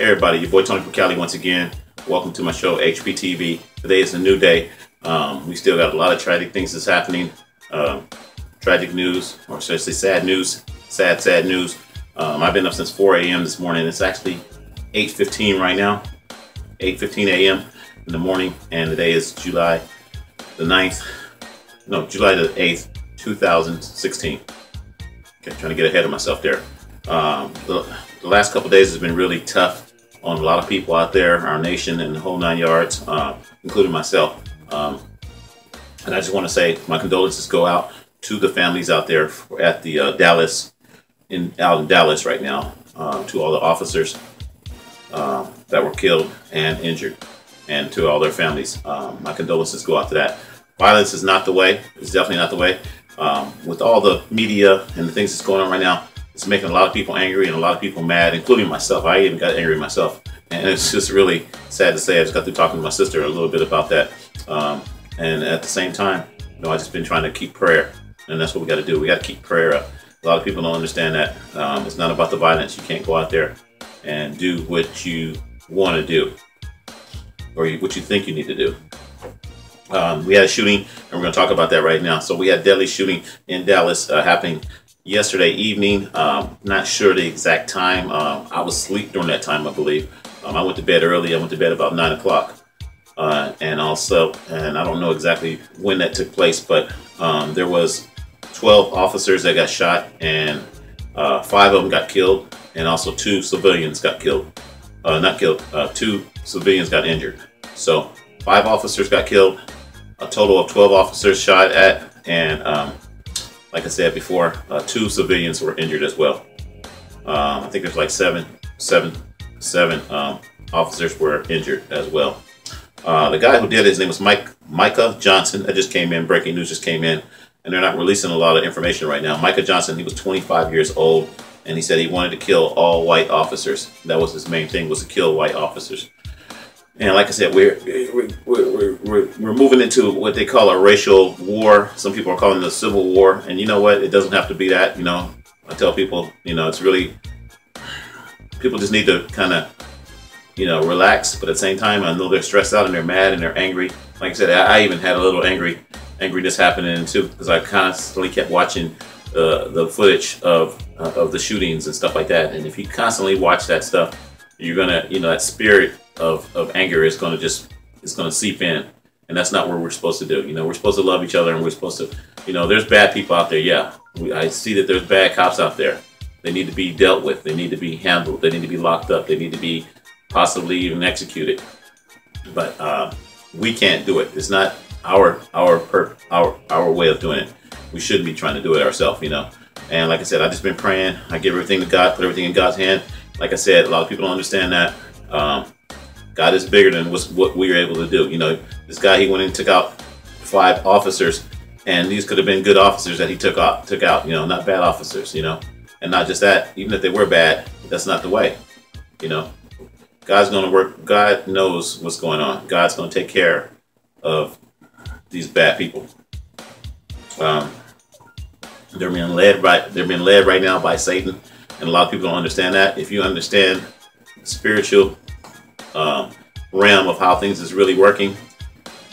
Hey everybody, your boy Tony Cali once again. Welcome to my show, Hptv. Today is a new day. We still got a lot of tragic things that's happening. Tragic news, or should I say sad news. Sad news. I've been up since 4 a.m. this morning. It's actually 8:15 right now. 8:15 a.m. in the morning, and today is July the 9th. No, July the 8th, 2016. Okay, trying to get ahead of myself there. The last couple days has been really tough on a lot of people out there, our nation, and the whole 9 yards, including myself. And I just want to say my condolences go out to the families out there at the out in Dallas right now, to all the officers that were killed and injured, and to all their families. My condolences go out to that. Violence is not the way. It's definitely not the way. With all the media and the things that's going on right now, it's making a lot of people angry and a lot of people mad, including myself. I even got angry myself. And it's just really sad to say. I just got through talking to my sister a little bit about that. And at the same time, you know, I've just been trying to keep prayer. And that's what we got to do. We got to keep prayer up. A lot of people don't understand that. It's not about the violence. You can't go out there and do what you want to do, or what you think you need to do. We had a shooting, and we're going to talk about that right now. So we had a deadly shooting in Dallas happening yesterday evening. Not sure the exact time. I was asleep during that time, I believe. I went to bed early. I went to bed about 9 o'clock. And I don't know exactly when that took place, but there was 12 officers that got shot, and 5 of them got killed, and also 2 civilians got killed. Not killed, 2 civilians got injured. So 5 officers got killed, a total of 12 officers shot at, and like I said before, 2 civilians were injured as well. I think there's like seven officers were injured as well. The guy who did it, his name was Micah Johnson. That just came in, breaking news just came in, and they're not releasing a lot of information right now. Micah Johnson, he was 25 years old, and he said he wanted to kill all white officers. That was his main thing, was to kill white officers. And like I said, we're moving into what they call a racial war. Some people are calling it a civil war, and you know what? It doesn't have to be that. You know, I tell people, you know, it's really, people just need to kind of, you know, relax. But at the same time, I know they're stressed out and they're mad and they're angry. Like I said, I even had a little angriness happening too, because I constantly kept watching the footage of the shootings and stuff like that. And if you constantly watch that stuff, you're gonna, you know, that spirit of anger is gonna it's gonna seep in, and that's not what we're supposed to do. You know, we're supposed to love each other, and we're supposed to, you know, there's bad people out there. Yeah, I see that there's bad cops out there. They need to be dealt with. They need to be handled. They need to be locked up. They need to be possibly even executed. But we can't do it. It's not our way of doing it. We shouldn't be trying to do it ourselves, you know. And like I said, I've just been praying. I give everything to God, put everything in God's hand. Like I said, a lot of people don't understand that. God is bigger than what we were able to do. You know, this guy, he went in and took out 5 officers, and these could have been good officers that he took out, you know, not bad officers, you know. And not just that, even if they were bad, that's not the way, you know. God's going to work. God knows what's going on. God's going to take care of these bad people. They're being led right now by Satan, and a lot of people don't understand that. If you understand the spiritual realm of how things is really working,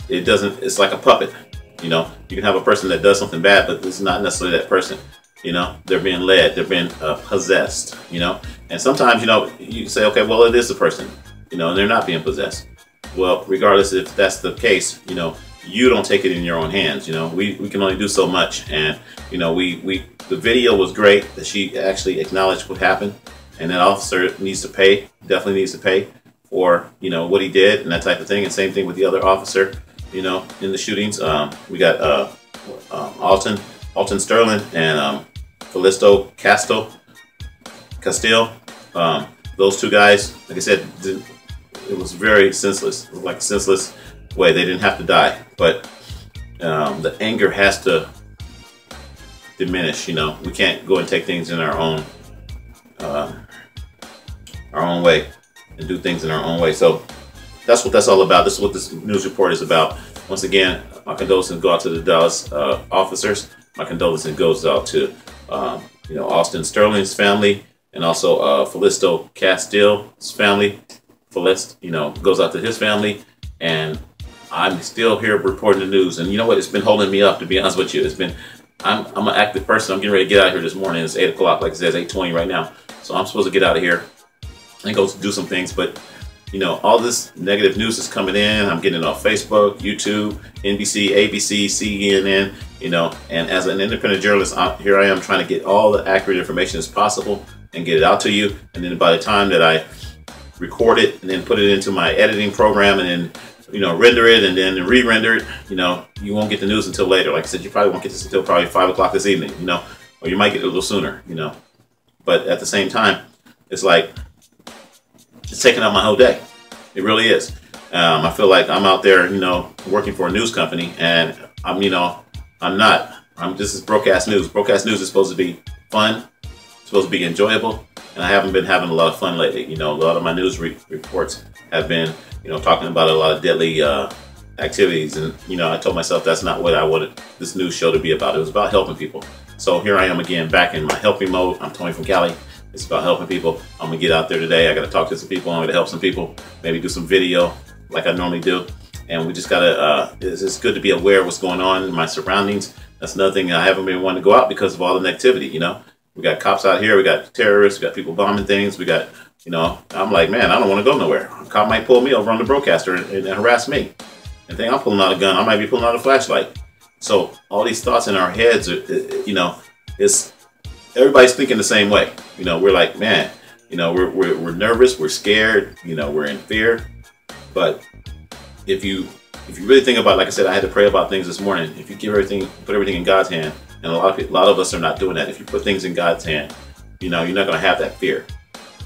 it's like a puppet. You know, you can have a person that does something bad, but it's not necessarily that person. You know, they're being led, they're being possessed, you know. And sometimes, you know, you say, okay, well, it is a person, you know, and they're not being possessed. Well, regardless if that's the case, you know, you don't take it in your own hands. You know, we can only do so much. And, you know, the video was great that she actually acknowledged what happened, and that officer needs to pay, definitely needs to pay for, you know, what he did and that type of thing. And same thing with the other officer, you know, in the shootings. We got Alton Sterling and Felisto Castile. Those 2 guys, like I said, it was very senseless. It was like a senseless way. They didn't have to die, but the anger has to diminish. You know, we can't go and take things in our own way and do things in our own way. So that's what that's all about. This is what this news report is about. Once again, my condolences go out to the Dallas officers. My condolences goes out to you know, Austin Sterling's family, and also Felisto Castille's family. Felist, goes out to his family, and I'm still here reporting the news. And you know what? It's been holding me up, to be honest with you. I'm an active person. I'm getting ready to get out of here this morning. It's 8 o'clock, like I said, it's 8:20 right now. So I'm supposed to get out of here and go do some things. But, all this negative news is coming in. I'm getting it off Facebook, YouTube, NBC, ABC, CNN, and as an independent journalist, here I am trying to get all the accurate information as possible and get it out to you. And then by the time that I record it and then put it into my editing program and then render it and then re-render it, you won't get the news until later. Like I said, you probably won't get this until probably 5 o'clock this evening, or you might get it a little sooner, but at the same time, it's like it's taking up my whole day. It really is. I feel like I'm out there, working for a news company, and this is broadcast news. Broadcast news is supposed to be fun, supposed to be enjoyable, and I haven't been having a lot of fun lately. A lot of my news reports have been, talking about a lot of deadly activities, and I told myself that's not what I wanted this news show to be about. It was about helping people. So here I am again, back in my helping mode. I'm Tony from Cali. It's about helping people. I'm gonna get out there today. I gotta talk to some people. I'm gonna help some people. Maybe do some video like I normally do. And we just gotta. It's good to be aware of what's going on in my surroundings. That's another thing. I haven't been wanting to go out because of all the negativity. We got cops out here. We got terrorists. We got people bombing things. We got. I'm like, man, I don't want to go nowhere. A cop might pull me over on the broadcaster and harass me. And think I'm pulling out a gun. I might be pulling out a flashlight. So all these thoughts in our heads, it's everybody's thinking the same way. We're like, man, we're nervous, we're scared, we're in fear. But if you really think about it, like I said, I had to pray about things this morning. If you put everything in God's hand, and a lot of us are not doing that. If you put things in God's hand, you're not going to have that fear.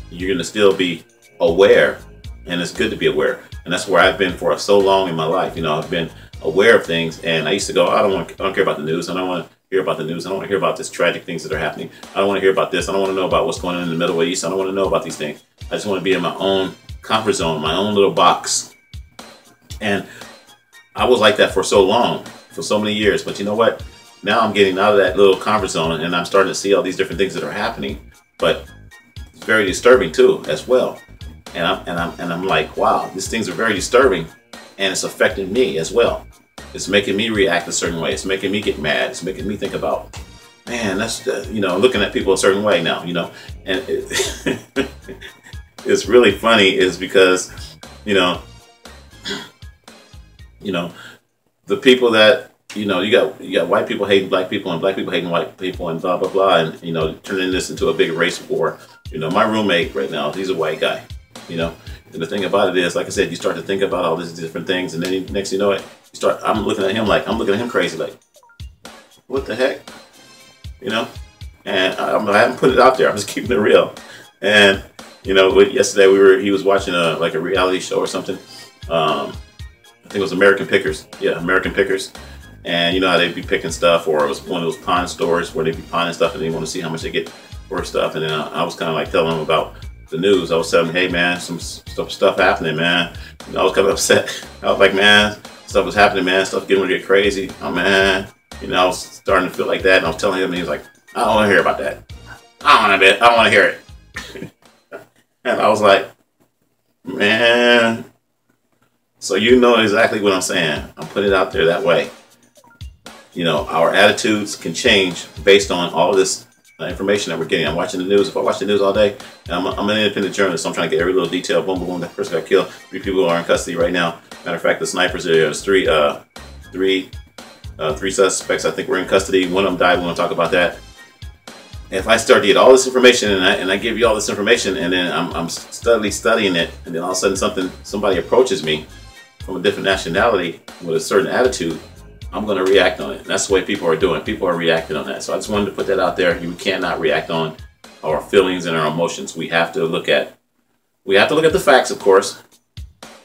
You're going to still be aware, and it's good to be aware. And that's where I've been for so long in my life. I've been aware of things, and I used to go, I don't care about the news. I don't want to hear about the news. I don't want to hear about this tragic things that are happening. I don't want to hear about this. I don't want to know about what's going on in the Middle East. I don't want to know about these things. I just want to be in my own comfort zone, my own little box. And I was like that for so long, for so many years. But you know what? Now I'm getting out of that little comfort zone, and I'm starting to see all these different things that are happening. But it's very disturbing too, as well. And I'm like, wow, these things are very disturbing, and it's affecting me as well. It's making me react a certain way. It's making me get mad. It's making me think about, man, that's looking at people a certain way now. And it's really funny is because the people that you got white people hating black people and black people hating white people and blah blah blah, and turning this into a big race war. My roommate right now, he's a white guy. And the thing about it is, like I said, you start to think about all these different things, and then next you know it, I'm looking at him crazy, like, what the heck, And I haven't put it out there. I'm just keeping it real. And yesterday he was watching a reality show or something. I think it was American Pickers. Yeah, American Pickers. And you know how they'd be picking stuff, or it was one of those pawn stores where they'd be pawning stuff, and they want to see how much they get for stuff. And then I was kind of like telling them about the news. I was telling them, hey man, some stuff happening, man. I was kind of upset. I was like, man, stuff was happening, man. Stuff getting to get crazy. Oh man, I was starting to feel like that, and I was telling him, and he was like, I don't want to hear about that. I don't want to hear it. And I was like, man. So exactly what I'm saying. I'm putting it out there that way. Our attitudes can change based on all this information that we're getting. I'm watching the news. If I watch the news all day, and I'm an independent journalist, so I'm trying to get every little detail. Boom, boom, boom. That person got killed. 3 people are in custody right now. Matter of fact, the snipers, there's three suspects I think were in custody. One of them died. We want to talk about that. If I start to get all this information and I give you all this information, and then I'm steadily studying it, and then all of a sudden somebody approaches me from a different nationality with a certain attitude, I'm going to react on it. And that's the way people are doing. People are reacting on that. So I just wanted to put that out there. You cannot react on our feelings and our emotions. We have to look at the facts, of course.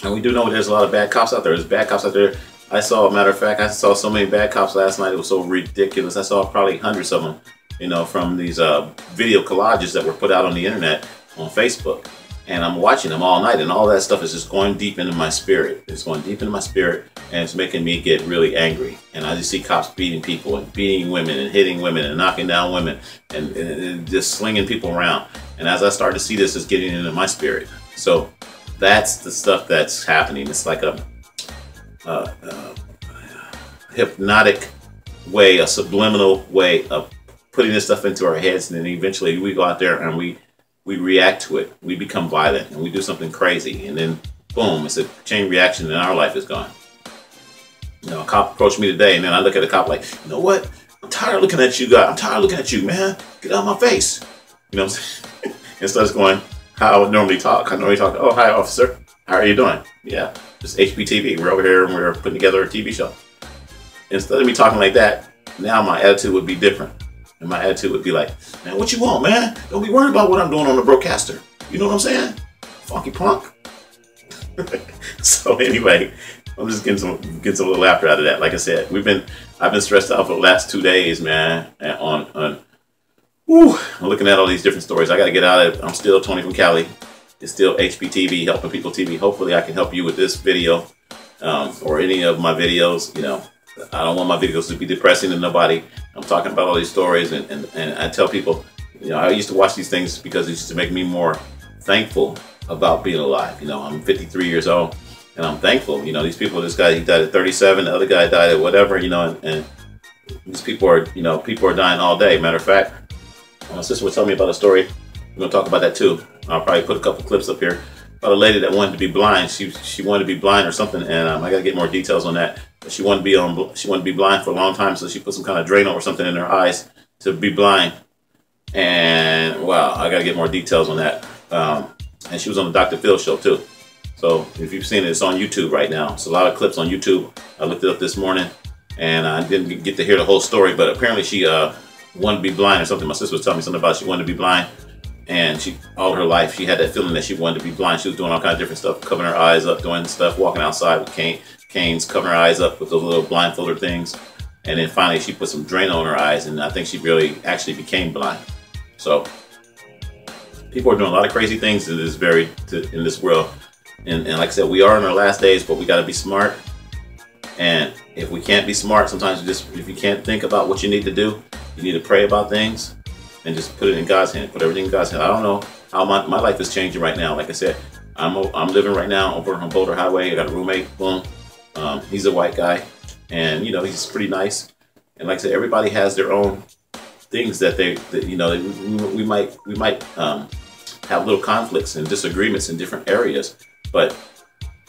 And we do know there's a lot of bad cops out there. There's bad cops out there. Matter of fact, I saw so many bad cops last night. It was so ridiculous. I saw probably hundreds of them, from these video collages that were put out on the internet, on Facebook. and I'm watching them all night, and all that stuff is just going deep into my spirit. It's going deep into my spirit, and it's making me get really angry. And I just see cops beating people and beating women and hitting women and knocking down women and just slinging people around. And as I start to see this, it's getting into my spirit. So that's the stuff that's happening. It's like a hypnotic way, a subliminal way of putting this stuff into our heads, and then eventually we go out there and we react to it. We become violent and we do something crazy, and then boom, it's a chain reaction and our life is gone. You know, a cop approached me today, and then I look at the cop like, you know what? I'm tired of looking at you guys. I'm tired of looking at you, man. Get out of my face. You know what I'm saying? Instead of going how I would normally talk. I normally talk, oh, hi, officer. How are you doing? Yeah, it's Hptv. We're over here and we're putting together a TV show. Instead of me talking like that, now my attitude would be different. And my attitude would be like, man, what you want, man? Don't be worried about what I'm doing on the broadcaster. You know what I'm saying? Funky punk. So anyway, I'm just getting some little laughter out of that. Like I said, I've been stressed out for the last 2 days, man. And I'm looking at all these different stories. I got to get out of it. I'm still Tony from Cali. It's still HPTV, Helping People TV. Hopefully I can help you with this video or any of my videos. You know, I don't want my videos to be depressing to nobody. I'm talking about all these stories, and I tell people, you know, I used to watch these things because it used to make me more thankful about being alive. You know, I'm 53 years old, and I'm thankful. You know, these people, this guy, he died at 37, the other guy died at whatever, you know, and these people are, you know, people are dying all day. Matter of fact, my sister was telling me about a story. We're going to talk about that too. I'll probably put a couple clips up here about a lady that wanted to be blind. She wanted to be blind or something, and I got to get more details on that. But she wanted to be blind for a long time, so she put some kind of Drano or something in her eyes to be blind. And wow, I got to get more details on that. And she was on the Dr. Phil show too. So if you've seen it, it's on YouTube right now. It's a lot of clips on YouTube. I looked it up this morning, and I didn't get to hear the whole story, but apparently she wanted to be blind or something. My sister was telling me something about she wanted to be blind. And she, all her life, she had that feeling that she wanted to be blind. She was doing all kinds of different stuff, covering her eyes up, doing stuff, walking outside with canes, covering her eyes up with those little blindfolder things. And then finally she put some Drano on her eyes, and I think she really actually became blind. So people are doing a lot of crazy things in this world. And like I said, we are in our last days, but we got to be smart. And if we can't be smart, sometimes if you can't think about what you need to do, you need to pray about things. And just put it in God's hand. Put everything in God's hand. I don't know how my life is changing right now. Like I said, I'm living right now over on Boulder Highway. I got a roommate. Boom. He's a white guy, and you know, he's pretty nice. And like I said, everybody has their own things that you know, we might have little conflicts and disagreements in different areas, but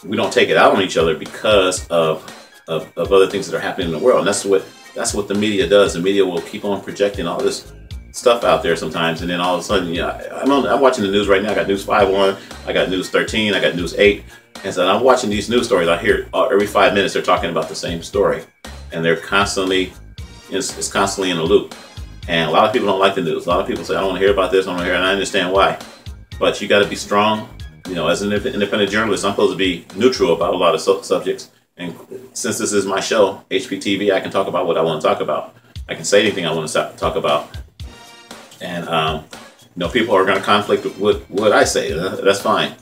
we don't take it out on each other because of other things that are happening in the world. And that's what the media does. The media will keep on projecting all this stuff out there sometimes, and then all of a sudden, you know, I'm watching the news right now. I got News 5 on, I got News 13, I got News 8, and so I'm watching these news stories. I hear every 5 minutes they're talking about the same story, and they're constantly, it's constantly in a loop. And a lot of people don't like the news. A lot of people say, I don't want to hear about this, I don't want to hear it, and I understand why. But you got to be strong. You know, as an independent journalist, I'm supposed to be neutral about a lot of subjects. And since this is my show, HPTV, I can talk about what I want to talk about. I can say anything I want to talk about. And, you know, people are going to conflict with what I say. That's fine.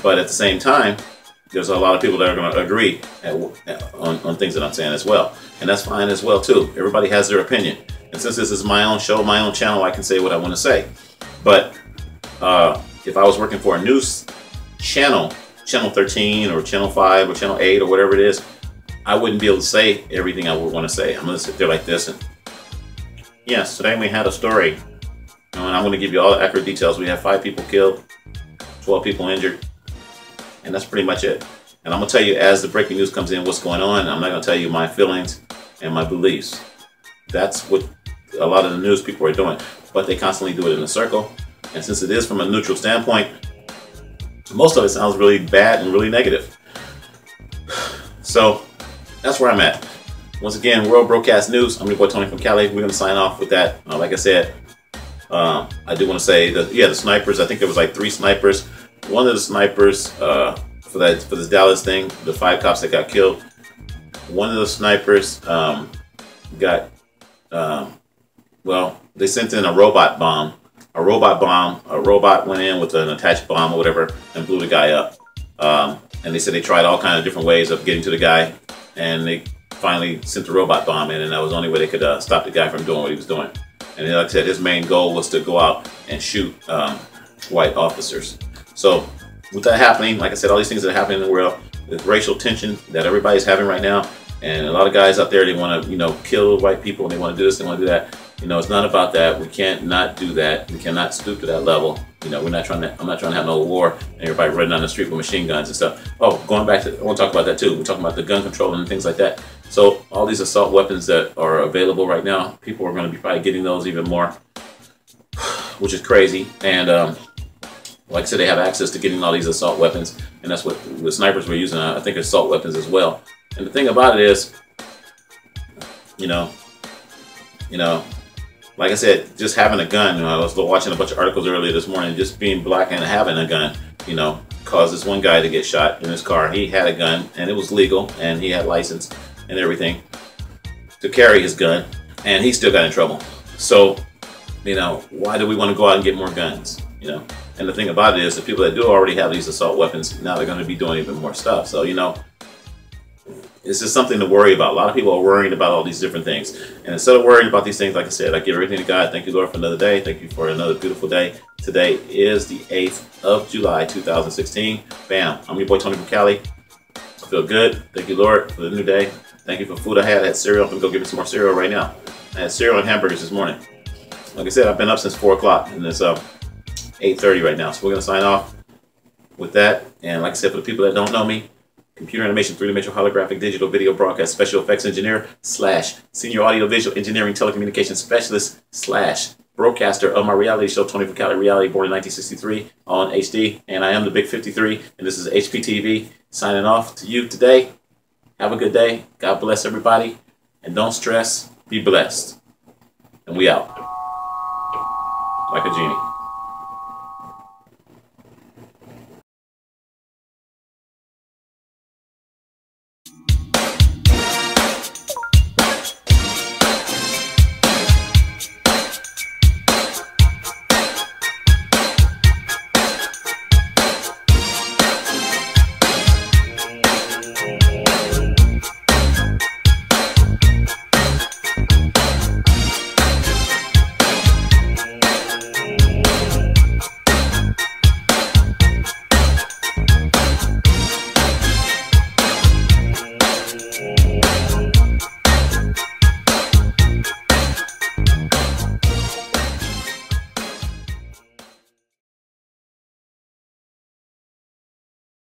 But at the same time, there's a lot of people that are going to agree on things that I'm saying as well. And that's fine as well, too. Everybody has their opinion. And since this is my own show, my own channel, I can say what I want to say. But if I was working for a news channel, Channel 13 or Channel 5 or Channel 8 or whatever it is, I wouldn't be able to say everything I would want to say. I'm going to sit there like this and, yes, today we had a story. And I'm going to give you all the accurate details. We have 5 people killed, 12 people injured, and that's pretty much it. And I'm going to tell you as the breaking news comes in what's going on. I'm not going to tell you my feelings and my beliefs. That's what a lot of the news people are doing. But they constantly do it in a circle. And since it is from a neutral standpoint, most of it sounds really bad and really negative. So that's where I'm at. Once again, World Broadcast News. I'm your boy Tony from Cali. We're going to sign off with that. Like I said, I do want to say that, yeah, the snipers, I think there was like 3 snipers. One of the snipers for this Dallas thing, the 5 cops that got killed, one of the snipers got, well, they sent in a robot bomb a robot bomb. A robot went in with an attached bomb or whatever and blew the guy up. And they said they tried all kinds of different ways of getting to the guy, and they finally sent the robot bomb in, and that was the only way they could stop the guy from doing what he was doing. And like I said, his main goal was to go out and shoot white officers. So with that happening, like I said, all these things that are happening in the world, the racial tension that everybody's having right now, and a lot of guys out there, they want to, you know, kill white people, and they want to do this, they want to do that. You know, it's not about that. We can't not do that. We cannot stoop to that level. You know, I'm not trying to have no war and everybody running down the street with machine guns and stuff. Oh, going back to, I want to talk about that too. We're talking about the gun control and things like that. So all these assault weapons that are available right now, people are going to be probably getting those even more, which is crazy. And like I said, they have access to getting all these assault weapons, and that's what the snipers were using. I think assault weapons as well. And the thing about it is, you know, like I said, just having a gun. I was watching a bunch of articles earlier this morning. Just being black and having a gun, you know, caused this one guy to get shot in his car. He had a gun, and it was legal, and he had license and everything to carry his gun, and he still got in trouble. So, you know, why do we want to go out and get more guns? You know, and the thing about it is, the people that do already have these assault weapons, now they're going to be doing even more stuff. So, you know, it's just something to worry about. A lot of people are worrying about all these different things. And instead of worrying about these things, like I said, I give everything to God. Thank you, Lord, for another day. Thank you for another beautiful day. Today is the 8th of July, 2016. Bam. I'm your boy, Tony from Cali. I feel good. Thank you, Lord, for the new day. Thank you for food I had. I had cereal. I'm going to go get me some more cereal right now. I had cereal and hamburgers this morning. Like I said, I've been up since 4 o'clock, and it's 8:30 right now. So we're going to sign off with that. And like I said, for the people that don't know me, computer animation, 3-dimensional holographic digital video broadcast special effects engineer / senior audio visual engineering telecommunications specialist / broadcaster of my reality show, Tony from Cali Reality, born in 1963 on HD. And I am the Big 53, and this is Hptv signing off to you today. Have a good day. God bless everybody. And don't stress. Be blessed. And we out. Like a genie.